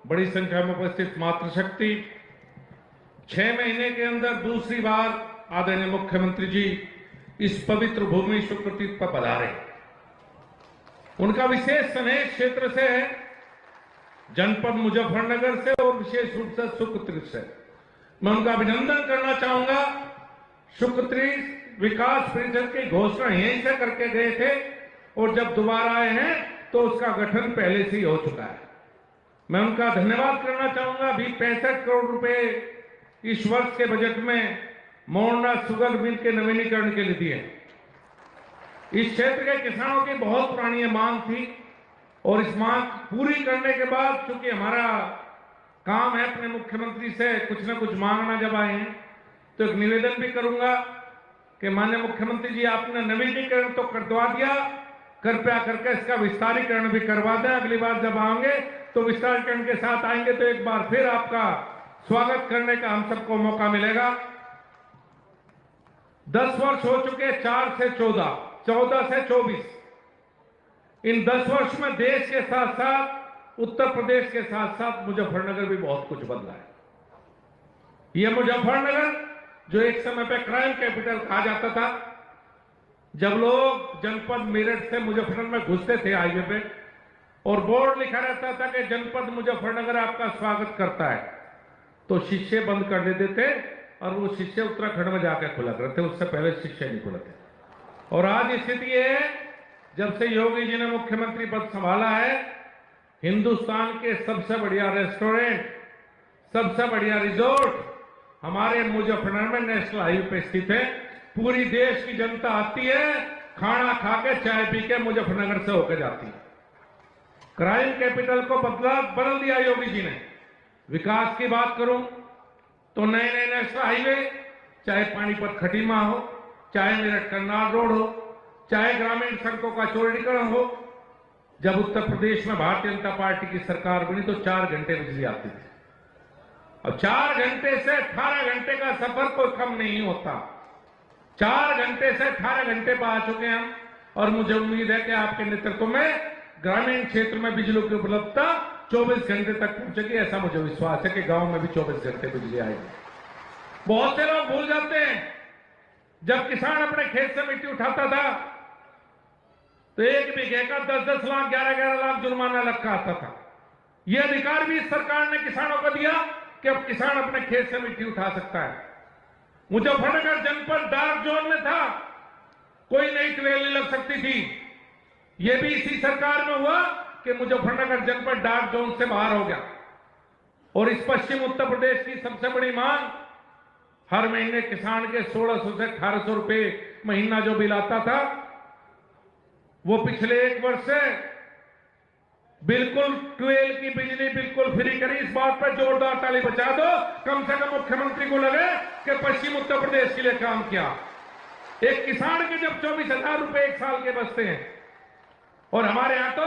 बड़ी संख्या में उपस्थित मातृशक्ति, 6 महीने के अंदर दूसरी बार आदरणीय मुख्यमंत्री जी इस पवित्र भूमि शुक्रतीर्थ पर पधारे। उनका विशेष स्नेह क्षेत्र से है, जनपद मुजफ्फरनगर से और विशेष रूप से शुक्रतीर्थ से। मैं उनका अभिनंदन करना चाहूंगा। शुक्रतीर्थ विकास परिषद की घोषणा यहीं से करके गए थे और जब दोबारा आए हैं तो उसका गठन पहले से ही हो चुका है। मैं उनका धन्यवाद करना चाहूंगा। अभी 65 करोड़ रुपए इस वर्ष के बजट में मोरना शुगर मिल के नवीनीकरण के लिए दिए। इस क्षेत्र के किसानों की बहुत पुरानी मांग थी और इस मांग पूरी करने के बाद, चूंकि हमारा काम है अपने मुख्यमंत्री से कुछ न कुछ मांगना, जब आए हैं तो एक निवेदन भी करूंगा कि माननीय मुख्यमंत्री जी, आपने नवीनीकरण तो करवा दिया, कृपया करके इसका विस्तारीकरण भी करवा दें। अगली बार जब आएंगे तो विस्तारीकरण के साथ आएंगे तो एक बार फिर आपका स्वागत करने का हम सबको मौका मिलेगा। 10 वर्ष हो चुके, 4 से 14, 14 से 24। इन 10 वर्ष में देश के साथ साथ उत्तर प्रदेश के साथ साथ मुजफ्फरनगर भी बहुत कुछ बदला है। यह मुजफ्फरनगर जो एक समय पे क्राइम कैपिटल कहा जाता था, जब लोग जनपद मेरठ से मुजफ्फरनगर में घुसते थे हाईवे पे और बोर्ड लिखा रहता था कि जनपद मुजफ्फरनगर आपका स्वागत करता है, तो शीशे बंद कर देते थे और वो शीशे उत्तराखंड में जाकर खुला करते थे, उससे पहले शीशे नहीं खुले थे। और आज स्थिति ये है, जब से योगी जी ने मुख्यमंत्री पद संभाला है, हिंदुस्तान के सबसे बढ़िया रेस्टोरेंट, सबसे बढ़िया रिजॉर्ट हमारे मुजफ्फरनगर में नेशनल हाईवे पे स्थित है। पूरी देश की जनता आती है, खाना खा के चाय पी के मुजफ्फरनगर से होकर जाती है। क्राइम कैपिटल को बदल दिया योगी जी ने। विकास की बात करूं तो नए नए नेशनल हाईवे, चाहे पानीपत खटीमा हो, चाहे मेरठ करनाल रोड हो, चाहे ग्रामीण सड़कों का चौड़ीकरण हो। जब उत्तर प्रदेश में भारतीय जनता पार्टी की सरकार बनी तो 4 घंटे बिजली आती थी। अब 4 घंटे से 18 घंटे का सफर कोई कम नहीं होता। 4 घंटे से 18 घंटे पर आ चुके हैं हम, और मुझे उम्मीद है कि आपके नेतृत्व में ग्रामीण क्षेत्र में बिजली की उपलब्धता 24 घंटे तक पहुंचेगी। ऐसा मुझे विश्वास है कि गांव में भी 24 घंटे बिजली आएगी। बहुत से लोग भूल जाते हैं, जब किसान अपने खेत से मिट्टी उठाता था तो 1 बीघे का 10-10 लाख, 11-11 लाख जुर्माना लगा आता था। यह अधिकार भी इस सरकार ने किसानों को दिया कि अब किसान अपने खेत से मिट्टी उठा सकता है। मुजफ्फरनगर जनपद डार्क जोन में था, कोई नई ट्रेल नहीं लग सकती थी। यह भी इसी सरकार में हुआ कि मुजफ्फरनगर जनपद डार्क जोन से बाहर हो गया। और इस पश्चिम उत्तर प्रदेश की सबसे बड़ी मांग, हर महीने किसान के 1600 से 1800 रुपए महीना जो बिल आता था, वो पिछले 1 वर्ष से बिल्कुल 12 की बिजली बिल्कुल फ्री करी। इस बात पर जोरदार ताली बजा दो। कम से कम मुख्यमंत्री को लगे कि पश्चिम उत्तर प्रदेश के लिए काम किया। एक किसान के जब 24,000 रुपए 1 साल के बचते हैं, और हमारे यहां तो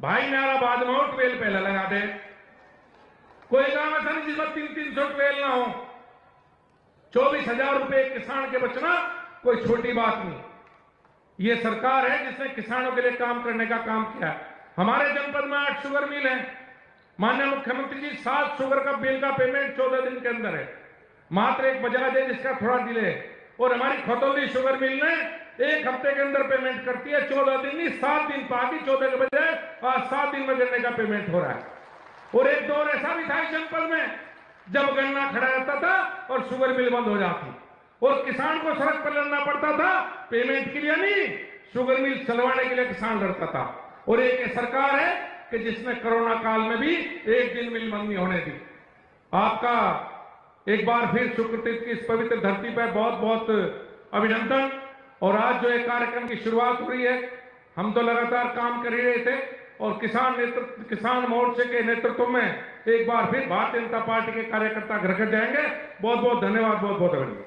भाई नाराबाद में हो 12 पहले लगा दे। कोई गांव ऐसा नहीं जिसमें 300-300 12 ना हो। 24,000 रुपए किसान के बचना कोई छोटी बात नहीं। ये सरकार है जिसने किसानों के लिए काम करने का काम किया है। हमारे जनपद में 8 शुगर मिल है। माननीय मुख्यमंत्री जी 7 शुगर का बिल का पेमेंट 14 दिन के अंदर है। मात्र एक बजाज है जिसका थोड़ा डिले है, और हमारी खतौली शुगर मिल ने 1 हफ्ते के अंदर पेमेंट करती है। 14 दिन नहीं, 7 दिन बाकी, 14 के बजाय आज 7 दिन में गन्ने का पेमेंट हो रहा है। और एक दौर ऐसा भी था इस जनपद में जब गन्ना खड़ा रहता था और शुगर मिल बंद हो जाती, और किसान को सड़क पर लड़ना पड़ता था। पेमेंट के लिए नहीं, शुगर मिल चलवाने के लिए किसान लड़ता था। और एक सरकार है कि जिसने कोरोना काल में भी 1 दिन मिल बंद नहीं होने दी। आपका एक बार फिर शुक्रतीर्थ की इस पवित्र धरती पर बहुत बहुत अभिनंदन। और आज जो एक कार्यक्रम की शुरुआत हो रही है, हम तो लगातार काम कर ही रहे थे, और किसान मोर्चे के नेतृत्व में एक बार फिर भारतीय जनता पार्टी के कार्यकर्ता घर घर जाएंगे। बहुत बहुत धन्यवाद, बहुत बहुत अभिनंदन।